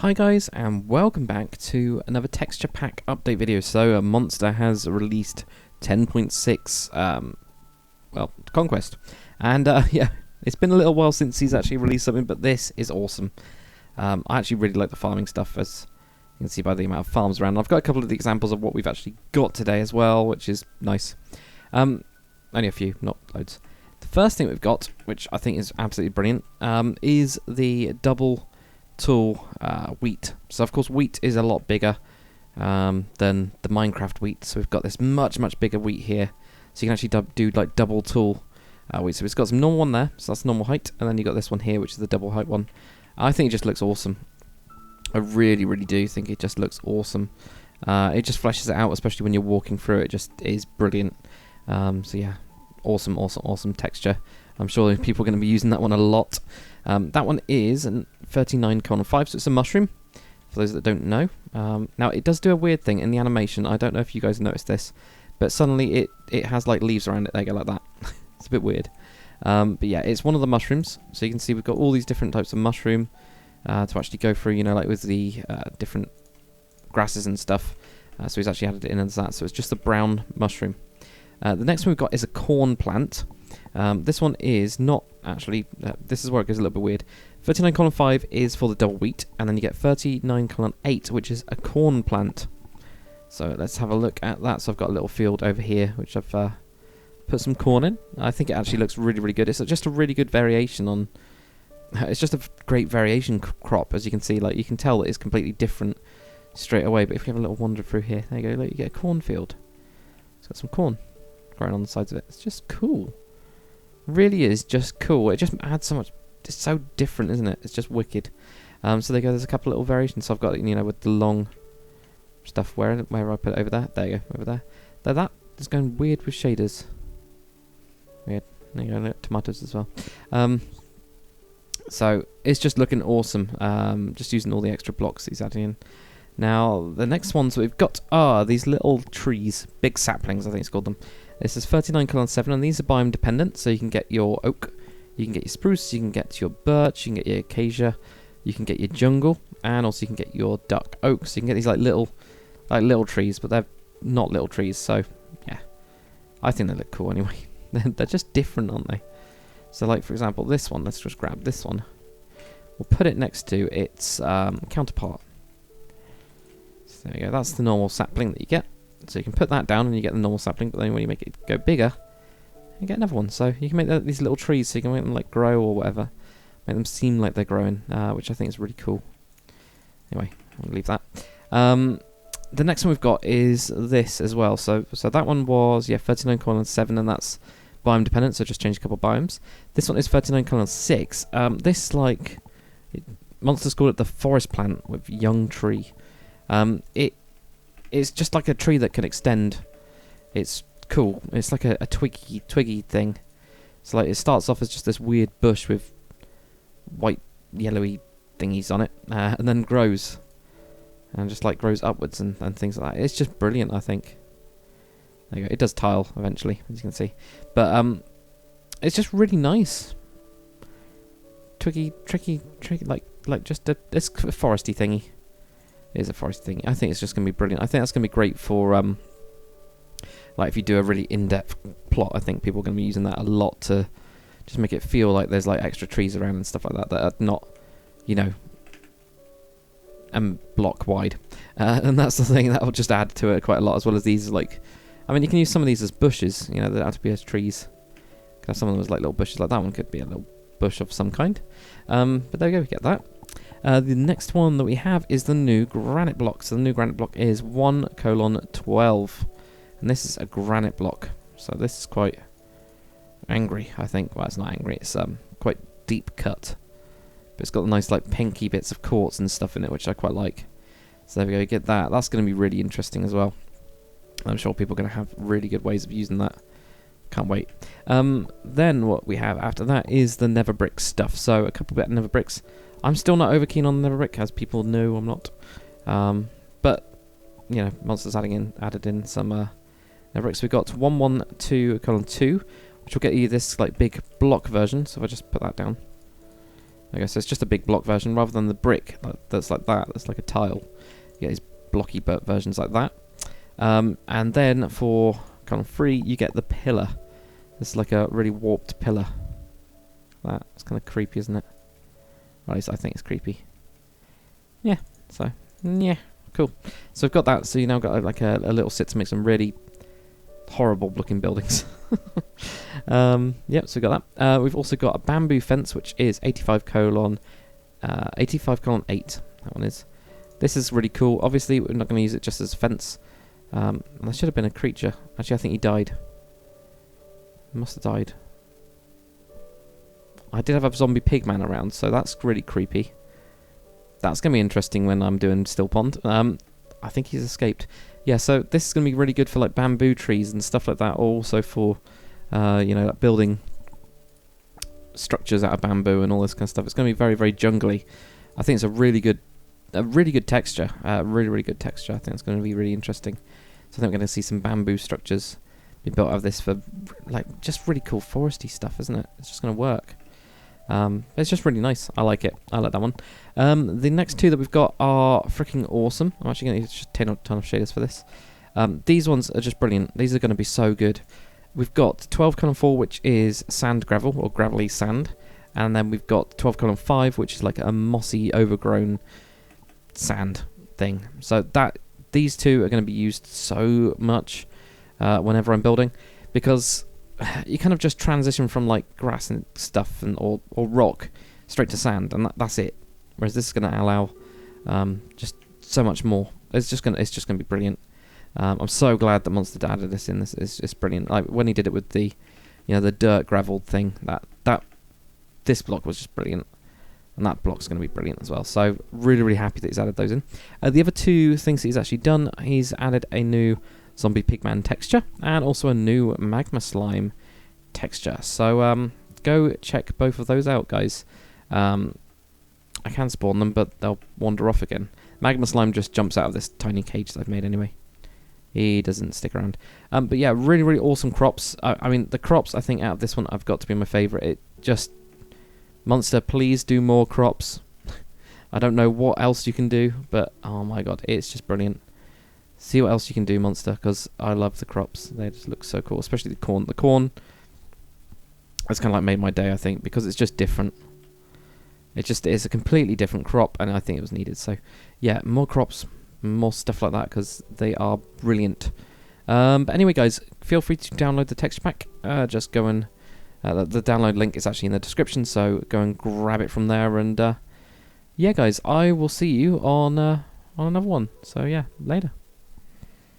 Hi guys, and welcome back to another texture pack update video. So Monster has released 10.6 Conquest, and yeah, it's been a little while since he's actually released something, but this is awesome. I actually really like the farming stuff, as you can see by the amount of farms around. I've got a couple of the examples of what we've actually got today as well, which is nice. Only a few, not loads. The first thing we've got, which I think is absolutely brilliant, is the double tool wheat. So of course wheat is a lot bigger than the Minecraft wheat, so we've got this much bigger wheat here, so you can actually do like double tool wheat. So it's got some normal one there, so that's normal height, and then you got this one here, which is the double height one. I think it just looks awesome. I really do think it just looks awesome. It just fleshes it out, especially when you're walking through it. It just is brilliant. So yeah, awesome texture. I'm sure people are going to be using that one a lot. That one is 39:5, so it's a mushroom, for those that don't know. Now, it does do a weird thing in the animation. I don't know if you guys noticed this, but suddenly it has like leaves around it. They go like that. It's a bit weird. But yeah, it's one of the mushrooms. So you can see we've got all these different types of mushroom to actually go through, you know, like with the different grasses and stuff. So he's actually added it in as that. So it's just a brown mushroom. The next one we've got is a corn plant. This one is not actually, this is where it goes a little bit weird. 39:5 is for the double wheat, and then you get 39:8, which is a corn plant. So let's have a look at that. So I've got a little field over here, which I've put some corn in. I think it actually looks really good. It's just a really good variation on, it's just a great variation crop, as you can see. Like, you can tell that it's completely different straight away, but if you have a little wander through here, there you go, look, you get a cornfield. It's got some corn growing on the sides of it. It's just cool. Really is just cool. It just adds so much. It's so different, isn't it? It's just wicked. So there you go. There's a couple of little variations. So I've got, you know, with the long stuff. Where I put it over there? There you go. Over there. That is going weird with shaders. Weird. There you go. Look, tomatoes as well. So it's just looking awesome. Just using all the extra blocks he's adding in. Now the next ones we've got are these little trees, big saplings, I think it's called them. This is 39:7, and these are biome dependent, so you can get your oak, you can get your spruce, you can get your birch, you can get your acacia, you can get your jungle, and also you can get your duck oak. So you can get these like little trees, but they're not little trees, so yeah. I think they look cool anyway. They're just different, aren't they? So like, for example, this one, let's just grab this one. We'll put it next to its counterpart. So there you go, that's the normal sapling that you get. So you can put that down and you get the normal sapling, but then when you make it go bigger, you get another one. So you can make these little trees, so you can make them like grow or whatever. Make them seem like they're growing, which I think is really cool. Anyway, I'll leave that. The next one we've got is this as well. So that one was, yeah, 39:7, and that's biome dependent, so just change a couple of biomes. This one is 39:6. This, like, monsters call it the forest plant with young tree. It's just like a tree that can extend. It's cool. It's like a twiggy thing. So like, it starts off as just this weird bush with white, yellowy thingies on it, and then grows, and just like grows upwards and things like that. It's just brilliant, I think. There you go. It does tile eventually, as you can see, but it's just really nice. Tricky, like just this foresty thingy. It is a forest thing. I think it's just going to be brilliant. I think that's going to be great for, like, if you do a really in-depth plot. I think people are going to be using that a lot to just make it feel like there's, like, extra trees around and stuff like that that are not, you know, block wide. And that's the thing that will just add to it quite a lot, as well as these, like, I mean, you can use some of these as bushes, you know, they don't have to be as trees. Because some of them was like little bushes, like that one could be a little bush of some kind. But there we go, we get that. The next one that we have is the new granite block. So the new granite block is 1:12, and this is a granite block. So this is quite angry, I think. Well, it's not angry. It's quite deep cut, but it's got the nice like pinky bits of quartz and stuff in it, which I quite like. So there we go. Get that. That's going to be really interesting as well. I'm sure people are going to have really good ways of using that. Can't wait. Then what we have after that is the nether brick stuff. So a couple bit of nether bricks. I'm still not over keen on the nether brick, as people know I'm not. But, you know, Monster's added in some nether bricks. We've got 112:2, which will get you this like big block version. So if I just put that down, I guess it's just a big block version rather than the brick that's like that. That's like a tile. You get these blocky versions like that. And then for kind of free, you get the pillar. It's like a really warped pillar. That's kind of creepy, isn't it? Or at least I think it's creepy. Yeah. So yeah, cool. So we've got that. So you now got like a little sit to make some really horrible looking buildings. Yep, so we got that. We've also got a bamboo fence, which is 85:8. That one is. This is really cool. Obviously, we're not going to use it just as a fence. There should have been a creature. Actually, I think he died. He must have died. I did have a zombie pigman around, so that's really creepy. That's going to be interesting when I'm doing Still Pond. I think he's escaped. Yeah, so this is going to be really good for like bamboo trees and stuff like that. Also for, you know, like building structures out of bamboo and all this kind of stuff. It's going to be very, very jungly. I think it's a really good texture. Really good texture. I think it's going to be really interesting. So I think we're going to see some bamboo structures be built out of this for like just really cool foresty stuff, isn't it? It's just going to work. It's just really nice. I like it. I like that one. The next two that we've got are freaking awesome. I'm actually going to use a ton of shaders for this. These ones are just brilliant. These are going to be so good. We've got 12:4, which is sand gravel, or gravelly sand. And then we've got 12:5, which is like a mossy, overgrown sand thing. So these two are going to be used so much whenever I'm building, because you kind of just transition from like grass and stuff or rock straight to sand, and that's it. Whereas this is going to allow just so much more. It's just going to be brilliant. I'm so glad that Monster added this in. This is just brilliant. Like when he did it with the, you know, the dirt gravel thing. This block was just brilliant, and that block's going to be brilliant as well. So really happy that he's added those in. The other two things that he's actually done, he's added a new zombie pigman texture and also a new magma slime texture. So go check both of those out, guys. I can spawn them, but they'll wander off again. Magma slime just jumps out of this tiny cage that I've made anyway. He doesn't stick around. But yeah, really awesome crops. I mean, the crops, I think, out of this one, I've got to be my favourite. It just... Monster, please do more crops. I don't know what else you can do, but oh my god, it's just brilliant. See what else you can do, Monster, because I love the crops. They just look so cool, especially the corn. The corn has kind of like made my day, I think, because it's just different. It just is a completely different crop, and I think it was needed. So yeah, more crops, more stuff like that, because they are brilliant. But anyway, guys, feel free to download the texture pack. Just go and... the download link is actually in the description, so go and grab it from there. And yeah, guys, I will see you on another one. So yeah, later.